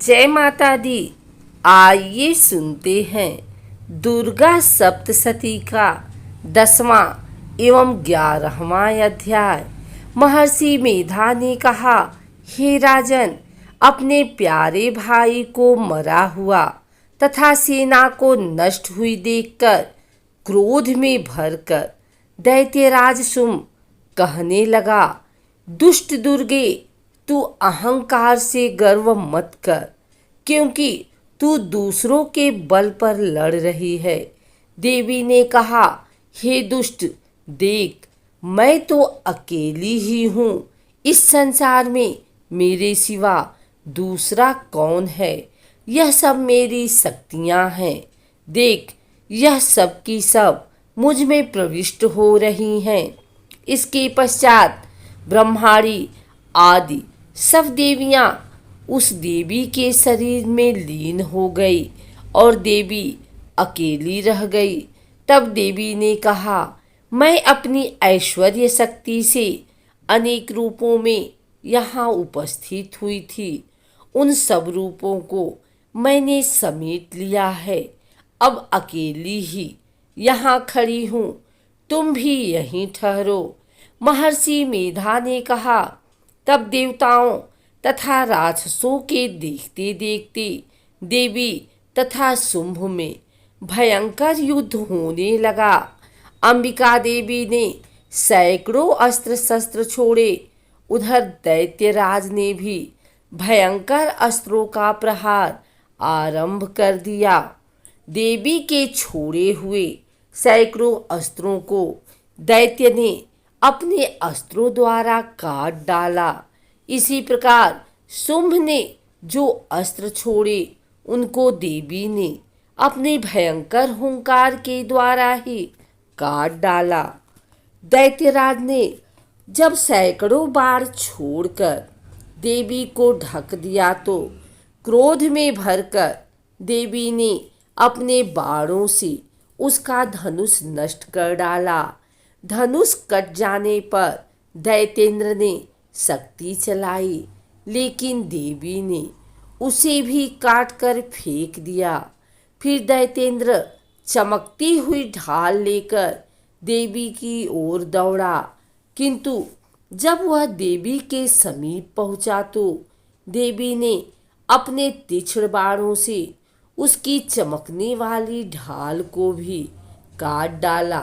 जय माता दी। आइए सुनते हैं दुर्गा सप्तशती का 10वां एवं 11वां अध्याय। महर्षि मेधा ने कहा, हे राजन, अपने प्यारे भाई को मरा हुआ तथा सेना को नष्ट हुई देखकर क्रोध में भरकर दैत्यराज सुम कहने लगा, दुष्ट दुर्गे, तू अहंकार से गर्व मत कर, क्योंकि तू दूसरों के बल पर लड़ रही है। देवी ने कहा, हे दुष्ट, देख, मैं तो अकेली ही हूँ। इस संसार में मेरे सिवा दूसरा कौन है? यह सब मेरी शक्तियाँ हैं। देख, यह सब की सब मुझ में प्रविष्ट हो रही हैं। इसके पश्चात ब्रह्माणी आदि सब देवियां उस देवी के शरीर में लीन हो गई और देवी अकेली रह गई। तब देवी ने कहा, मैं अपनी ऐश्वर्य शक्ति से अनेक रूपों में यहाँ उपस्थित हुई थी। उन सब रूपों को मैंने समेट लिया है। अब अकेली ही यहाँ खड़ी हूँ, तुम भी यहीं ठहरो। महर्षि मेधा ने कहा। तब देवताओं तथा राक्षसों के देखते देखते देवी तथा शुंभ में भयंकर युद्ध होने लगा। अंबिका देवी ने सैकड़ों अस्त्र शस्त्र छोड़े। उधर दैत्यराज ने भी भयंकर अस्त्रों का प्रहार आरंभ कर दिया। देवी के छोड़े हुए सैकड़ों अस्त्रों को दैत्य ने अपने अस्त्रों द्वारा काट डाला। इसी प्रकार शुंभ ने जो अस्त्र छोड़े, उनको देवी ने अपने भयंकर हुंकार के द्वारा ही काट डाला। दैत्यराज ने जब सैकड़ों बार छोड़कर देवी को ढक दिया तो क्रोध में भरकर देवी ने अपने बाणों से उसका धनुष नष्ट कर डाला। धनुष कट जाने पर दैतेंद्र ने शक्ति चलाई, लेकिन देवी ने उसे भी काट कर फेंक दिया। फिर दैतेंद्र चमकती हुई ढाल लेकर देवी की ओर दौड़ा, किंतु जब वह देवी के समीप पहुंचा तो देवी ने अपने तीक्ष्ण बाणों से उसकी चमकने वाली ढाल को भी काट डाला।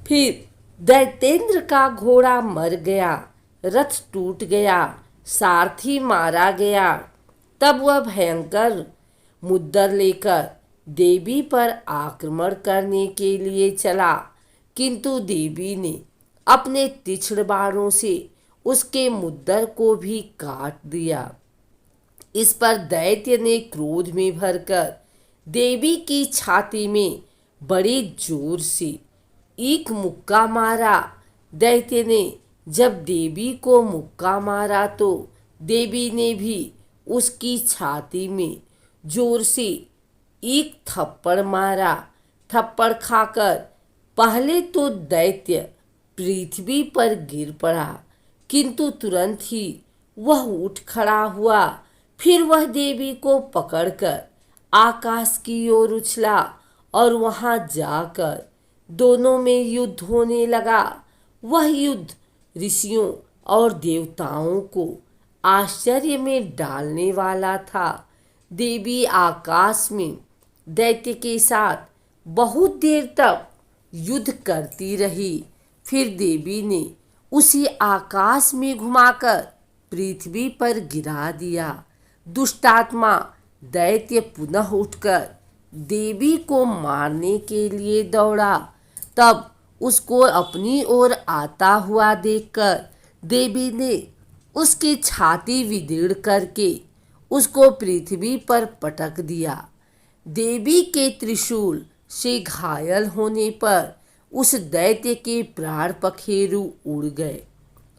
फिर दैतेंद्र का घोड़ा मर गया, रथ टूट गया, सारथी मारा गया। तब वह भयंकर मुद्दर लेकर देवी पर आक्रमण करने के लिए चला, किंतु देवी ने अपने तीक्ष्ण बाणों से उसके मुद्दर को भी काट दिया। इस पर दैत्य ने क्रोध में भरकर देवी की छाती में बड़े जोर से एक मुक्का मारा। दैत्य ने जब देवी को मुक्का मारा तो देवी ने भी उसकी छाती में जोर से एक थप्पड़ मारा। थप्पड़ खाकर पहले तो दैत्य पृथ्वी पर गिर पड़ा, किंतु तुरंत ही वह उठ खड़ा हुआ। फिर वह देवी को पकड़कर आकाश की ओर उछला और वहां जाकर दोनों में युद्ध होने लगा। वह युद्ध ऋषियों और देवताओं को आश्चर्य में डालने वाला था। देवी आकाश में दैत्य के साथ बहुत देर तक युद्ध करती रही। फिर देवी ने उसे आकाश में घुमाकर पृथ्वी पर गिरा दिया। दुष्टात्मा दैत्य पुनः उठकर देवी को मारने के लिए दौड़ा। तब उसको अपनी ओर आता हुआ देखकर देवी ने उसकी छाती विदीर्ण करके उसको पृथ्वी पर पटक दिया। देवी के त्रिशूल से घायल होने पर उस दैत्य के प्राण पखेरु उड़ गए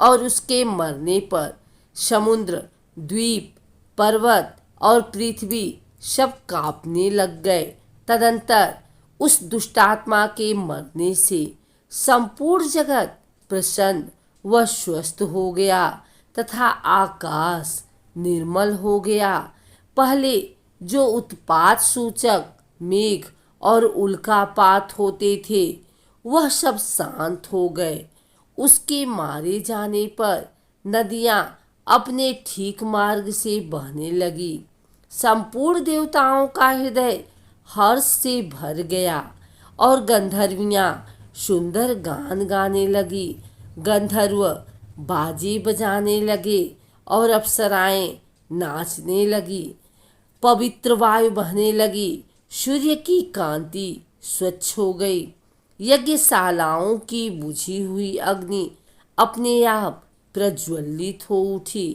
और उसके मरने पर समुद्र, द्वीप, पर्वत और पृथ्वी सब कांपने लग गए। तदंतर उस दुष्टात्मा के मरने से संपूर्ण जगत प्रसन्न व स्वस्थ हो गया तथा आकाश निर्मल हो गया। पहले जो उत्पात सूचक मेघ और उल्कापात होते थे वह सब शांत हो गए। उसके मारे जाने पर नदियां अपने ठीक मार्ग से बहने लगी। संपूर्ण देवताओं का हृदय हर्ष से भर गया और गंधर्वियां सुंदर गान गाने लगी। गंधर्व बाजे बजाने लगे और अप्सराएं नाचने लगी। पवित्र वायु बहने लगी। सूर्य की कांति स्वच्छ हो गई। यज्ञशालाओं की बुझी हुई अग्नि अपने आप प्रज्वलित हो उठी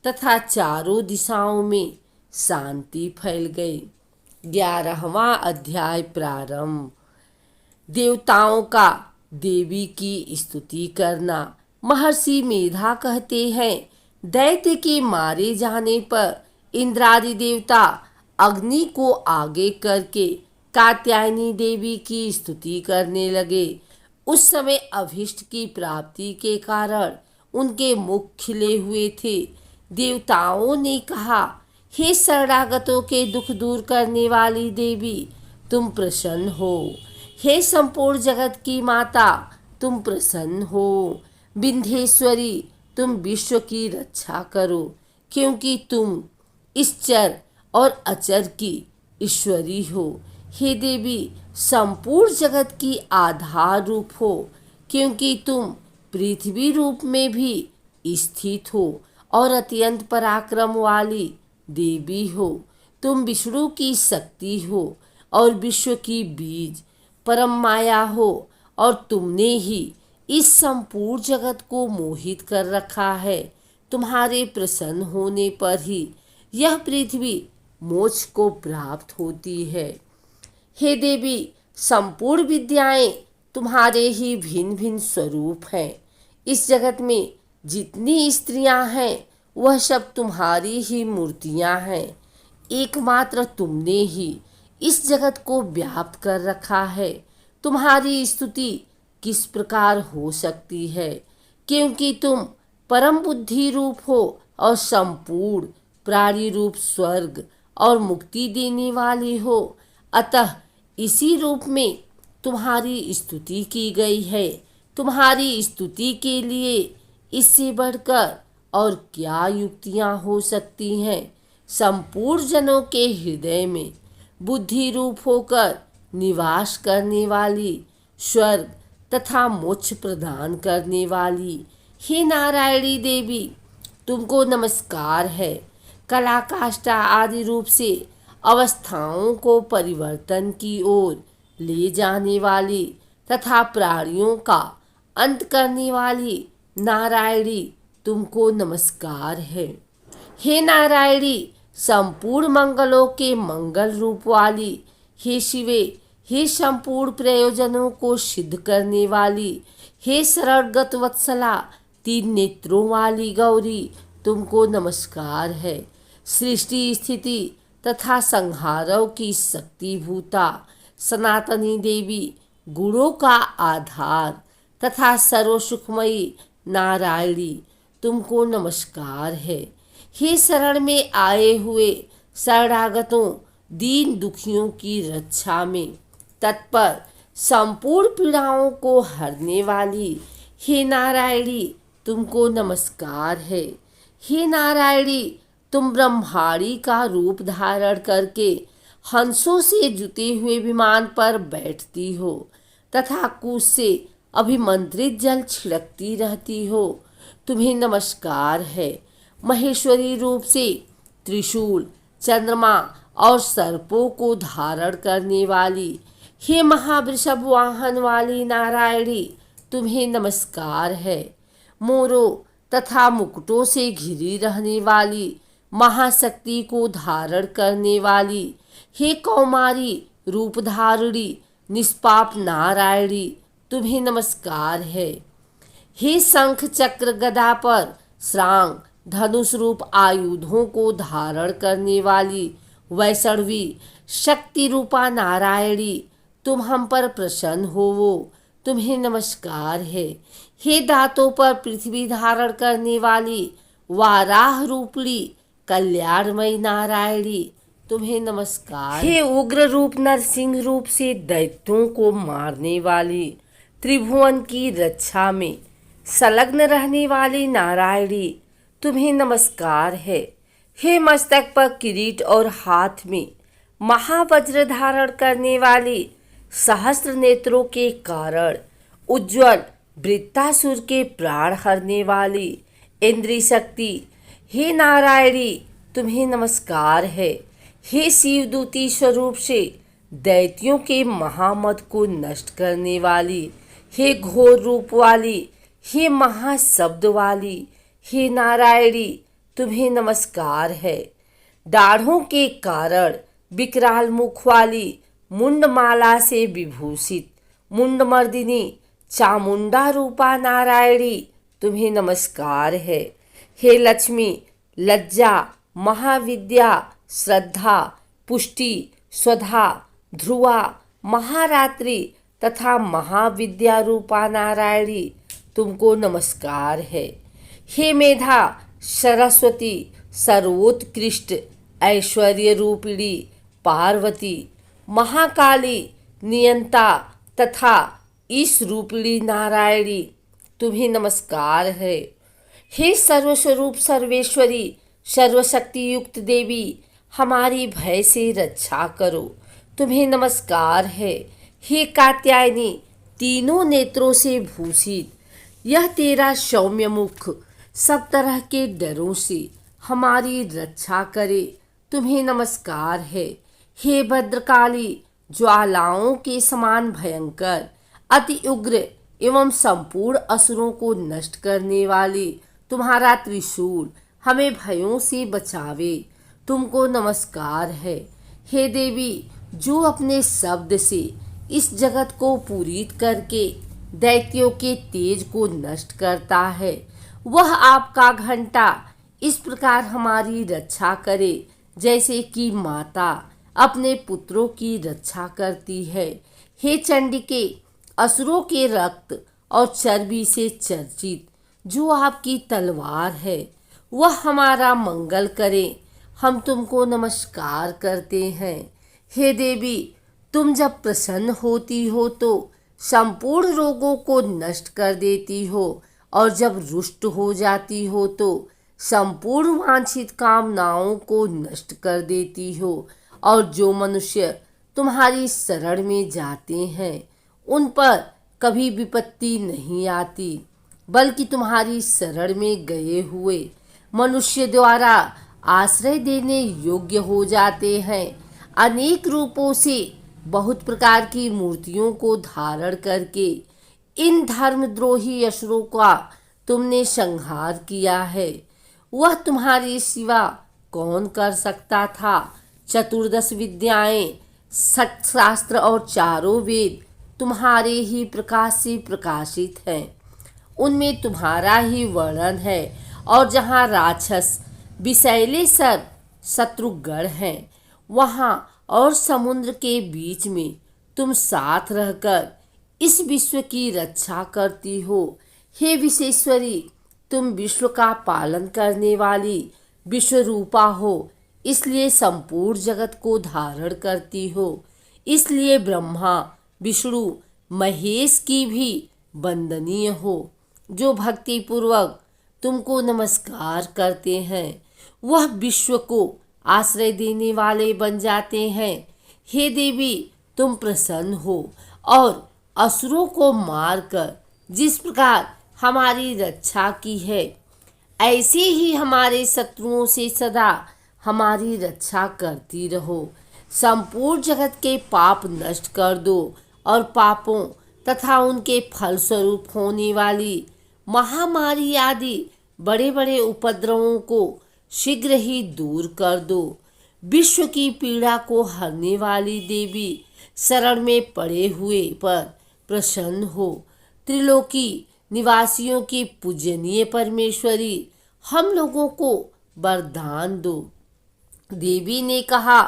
तथा चारों दिशाओं में शांति फैल गई। 11वां अध्याय प्रारंभ। देवताओं का देवी की स्तुति करना। महर्षि मेधा कहते हैं, दैत्य के मारे जाने पर इंद्रादि देवता अग्नि को आगे करके कात्यायनी देवी की स्तुति करने लगे। उस समय अभीष्ट की प्राप्ति के कारण उनके मुख खिले हुए थे। देवताओं ने कहा, हे शरणागतों के दुख दूर करने वाली देवी, तुम प्रसन्न हो। हे संपूर्ण जगत की माता, तुम प्रसन्न हो। विंध्येश्वरी, तुम विश्व की रक्षा करो, क्योंकि तुम इस चर और अचर की ईश्वरी हो। हे देवी, संपूर्ण जगत की आधार रूप हो, क्योंकि तुम पृथ्वी रूप में भी स्थित हो और अत्यंत पराक्रम वाली देवी हो। तुम विष्णु की शक्ति हो और विश्व की बीज परम माया हो और तुमने ही इस संपूर्ण जगत को मोहित कर रखा है। तुम्हारे प्रसन्न होने पर ही यह पृथ्वी मोक्ष को प्राप्त होती है। हे देवी, संपूर्ण विद्याएं तुम्हारे ही भिन्न भिन्न स्वरूप हैं। इस जगत में जितनी स्त्रियां हैं वह सब तुम्हारी ही मूर्तियां हैं। एकमात्र तुमने ही इस जगत को व्याप्त कर रखा है। तुम्हारी स्तुति किस प्रकार हो सकती है, क्योंकि तुम परम बुद्धि रूप हो और संपूर्ण प्राणी रूप स्वर्ग और मुक्ति देने वाली हो। अतः इसी रूप में तुम्हारी स्तुति की गई है। तुम्हारी स्तुति के लिए इससे बढ़कर और क्या युक्तियां हो सकती हैं। संपूर्ण जनों के हृदय में बुद्धि रूप होकर निवास करने वाली, स्वर्ग तथा मोक्ष प्रदान करने वाली, हे नारायणी देवी, तुमको नमस्कार है। कला काष्ठा आदि रूप से अवस्थाओं को परिवर्तन की ओर ले जाने वाली तथा प्राणियों का अंत करने वाली नारायणी, तुमको नमस्कार है। हे नारायणी, संपूर्ण मंगलों के मंगल रूप वाली, हे शिवे, हे संपूर्ण प्रयोजनों को सिद्ध करने वाली, हे शरणगत वत्सला, 3 नेत्रों वाली गौरी, तुमको नमस्कार है। सृष्टि स्थिति तथा संहारों की शक्तिभूता सनातनी देवी, गुणों का आधार तथा सर्वसुखमयी नारायणी, तुमको नमस्कार है। हे शरण में आए हुए शरणागतों, दीन दुखियों की रक्षा में तत्पर, संपूर्ण पीड़ाओं को हरने वाली, हे नारायणी, तुमको नमस्कार है। हे नारायणी, तुम ब्रह्माणी का रूप धारण करके हंसों से जुते हुए विमान पर बैठती हो तथा कुश से अभिमंत्रित जल छिड़कती रहती हो। तुम्हें नमस्कार है। महेश्वरी रूप से त्रिशूल, चंद्रमा और सर्पों को धारण करने वाली, हे महावृषभ वाहन वाली नारायणी, तुम्हें नमस्कार है। मोरों तथा मुकुटों से घिरी रहने वाली, महाशक्ति को धारण करने वाली, हे कौमारी रूपधारिणी निष्पाप नारायणी, तुम्हें नमस्कार है। हे शंख चक्र गदा पर श्रांग धनुष रूप आयुधों को धारण करने वाली वैष्णवी शक्ति रूपा नारायणी, तुम हम पर प्रसन्न होवो, तुम्हें नमस्कार है। हे दांतों पर पृथ्वी धारण करने वाली वाराह रूपली कल्याणमयी नारायणी तुम्हें नमस्कार। हे उग्र रूप नरसिंह रूप से दैत्यों को मारने वाली, त्रिभुवन की रक्षा में संलग्न रहने वाली नारायणी तुम्हें नमस्कार है। हे मस्तक पर किरीट और हाथ में महावज्र धारण करने वाली, सहस्त्र नेत्रों के कारण उज्ज्वल वृत्तासुर के प्राण हरने वाली इंद्रिय शक्ति, हे नारायणी तुम्हें नमस्कार है। हे शिवदूती स्वरूप से दैत्यों के महामद को नष्ट करने वाली, हे घोर रूप वाली, हे महाशब्द वाली, हे नारायणी तुम्हें नमस्कार है। दाढ़ों के कारण विकराल मुख वाली, मुंडमाला से विभूषित मुंडमर्दिनी चामुंडा रूपा नारायणी तुम्हें नमस्कार है। हे लक्ष्मी, लज्जा, महाविद्या, श्रद्धा, पुष्टि, स्वधा, ध्रुवा, महारात्रि तथा महाविद्या रूपा नारायणी तुमको नमस्कार है। हे मेधा, सरस्वती, सर्वोत्कृष्ट ऐश्वर्य रूपिणी पार्वती, महाकाली, नियंता तथा ईश रूपिणी नारायणी तुम्हें नमस्कार है। हे सर्वस्वरूप सर्वेश्वरी, सर्वशक्ति युक्त देवी, हमारी भय से रक्षा करो तुम्हें नमस्कार है। हे कात्यायनी, तीनों नेत्रों से भूषित, यह तेरा सौम्य मुख सब तरह के डरों से हमारी रक्षा करे तुम्हें नमस्कार है। हे भद्रकाली, ज्वालाओं के समान भयंकर, अति उग्र एवं संपूर्ण असुरों को नष्ट करने वाली तुम्हारा त्रिशूल हमें भयों से बचावे तुमको नमस्कार है। हे देवी, जो अपने शब्द से इस जगत को पूरित करके दैत्यों के तेज को नष्ट करता है, वह आपका घंटा इस प्रकार हमारी रक्षा करे जैसे कि माता अपने पुत्रों की रक्षा करती है। हे चंडिके, असुरों के रक्त और चर्बी से चर्चित जो आपकी तलवार है वह हमारा मंगल करे, हम तुमको नमस्कार करते हैं। हे देवी, तुम जब प्रसन्न होती हो तो संपूर्ण रोगों को नष्ट कर देती हो और जब रुष्ट हो जाती हो तो संपूर्ण वांछित कामनाओं को नष्ट कर देती हो, और जो मनुष्य तुम्हारी शरण में जाते हैं उन पर कभी विपत्ति नहीं आती, बल्कि तुम्हारी शरण में गए हुए मनुष्य द्वारा आश्रय देने योग्य हो जाते हैं। अनेक रूपों से बहुत प्रकार की मूर्तियों को धारण करके इन धर्मद्रोही असुरों का तुमने संहार किया है। वह तुम्हारे सिवा कौन कर सकता था। चतुर्दश विद्याएं, सठ शास्त्र और चारों वेद तुम्हारे ही प्रकाश से प्रकाशित हैं, उनमें तुम्हारा ही वर्णन है। और जहाँ राक्षस विषैले सर्प शत्रुगण हैं, वहाँ और समुद्र के बीच में तुम साथ रहकर इस विश्व की रक्षा करती हो। हे विश्वेश्वरी, तुम विश्व का पालन करने वाली विश्वरूपा हो, इसलिए संपूर्ण जगत को धारण करती हो। इसलिए ब्रह्मा, विष्णु, महेश की भी वंदनीय हो। जो भक्ति पूर्वक तुमको नमस्कार करते हैं वह विश्व को आश्रय देने वाले बन जाते हैं। हे देवी, तुम प्रसन्न हो और असुरों को मारकर जिस प्रकार हमारी रक्षा की है, ऐसे ही हमारे शत्रुओं से सदा हमारी रक्षा करती रहो। संपूर्ण जगत के पाप नष्ट कर दो और पापों तथा उनके फलस्वरूप होने वाली महामारी आदि बड़े बड़े उपद्रवों को शीघ्र ही दूर कर दो। विश्व की पीड़ा को हरने वाली देवी, शरण में पड़े हुए पर प्रसन्न हो। त्रिलोकी निवासियों की पूजनीय परमेश्वरी, हम लोगों को वरदान दो। देवी ने कहा,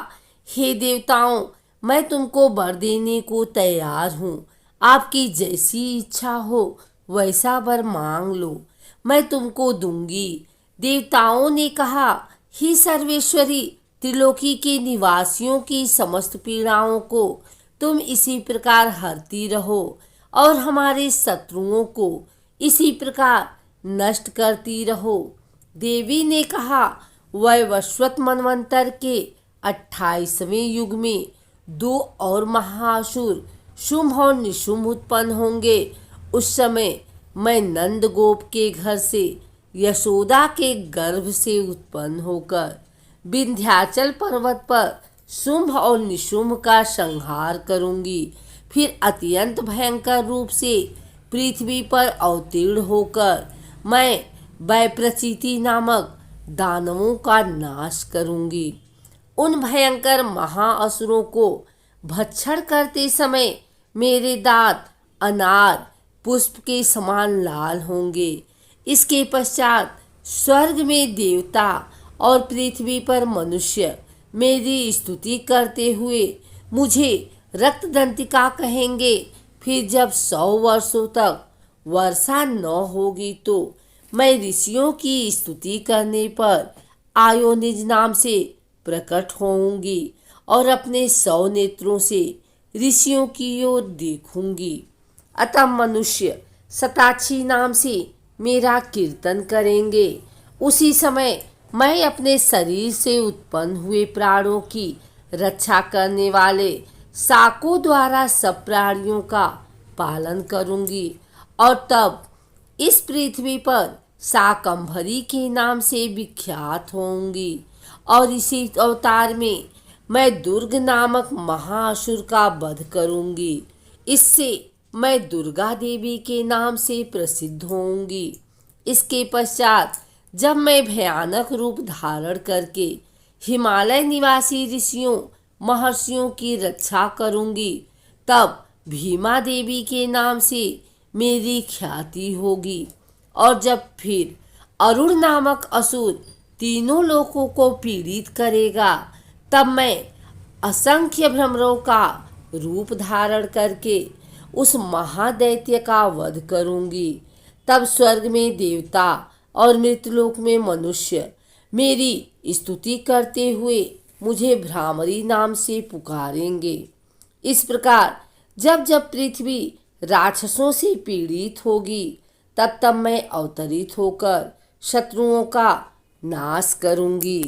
हे देवताओं, मैं तुमको वर देने को तैयार हूँ। आपकी जैसी इच्छा हो वैसा वर मांग लो, मैं तुमको दूंगी। देवताओं ने कहा, ही सर्वेश्वरी, त्रिलोकी के निवासियों की समस्त पीड़ाओं को तुम इसी प्रकार हरती रहो और हमारे शत्रुओं को इसी प्रकार नष्ट करती रहो। देवी ने कहा, वैवस्वत मनवंतर के 28वें युग में 2 और महाअसुर शुंभ और निशुंभ उत्पन्न होंगे। उस समय मैं नंद गोप के घर से, यशोदा के गर्भ से उत्पन्न होकर विंध्याचल पर्वत पर शुंभ और निशुंभ का संहार करूंगी। फिर अत्यंत भयंकर रूप से पृथ्वी पर अवतीर्ण होकर मैं वैप्रचिति नामक दानवों का नाश करूंगी। उन भयंकर महाअसुरों को भक्षण करते समय मेरे दांत अनार पुष्प के समान लाल होंगे। इसके पश्चात स्वर्ग में देवता और पृथ्वी पर मनुष्य मेरी स्तुति करते हुए मुझे रक्तदंतिका कहेंगे। फिर जब 100 वर्षों तक वर्षा न होगी तो मैं ऋषियों की स्तुति करने पर आयोनिज नाम से प्रकट होऊंगी और अपने 100 नेत्रों से ऋषियों की ओर देखूंगी। अतः मनुष्य शताक्षी नाम से मेरा कीर्तन करेंगे। उसी समय मैं अपने शरीर से उत्पन्न हुए प्राणों की रक्षा करने वाले शाकों द्वारा सब प्राणियों का पालन करूंगी और तब इस पृथ्वी पर शाकंभरी के नाम से विख्यात होंगी। और इसी अवतार में मैं दुर्ग नामक महाअसुर का वध करूंगी। इससे मैं दुर्गा देवी के नाम से प्रसिद्ध होंगी। इसके पश्चात जब मैं भयानक रूप धारण करके हिमालय निवासी ऋषियों महर्षियों की रक्षा करूंगी, तब भीमा देवी के नाम से मेरी ख्याति होगी। और जब फिर अरुण नामक असुर तीनों लोकों को पीड़ित करेगा, तब मैं असंख्य भ्रमरों का रूप धारण करके उस महादैत्य का वध करूंगी। तब स्वर्ग में देवता और मृतलोक में मनुष्य मेरी स्तुति करते हुए मुझे भ्रामरी नाम से पुकारेंगे। इस प्रकार जब जब पृथ्वी राक्षसों से पीड़ित होगी, तब तब मैं अवतरित होकर शत्रुओं का नाश करूंगी।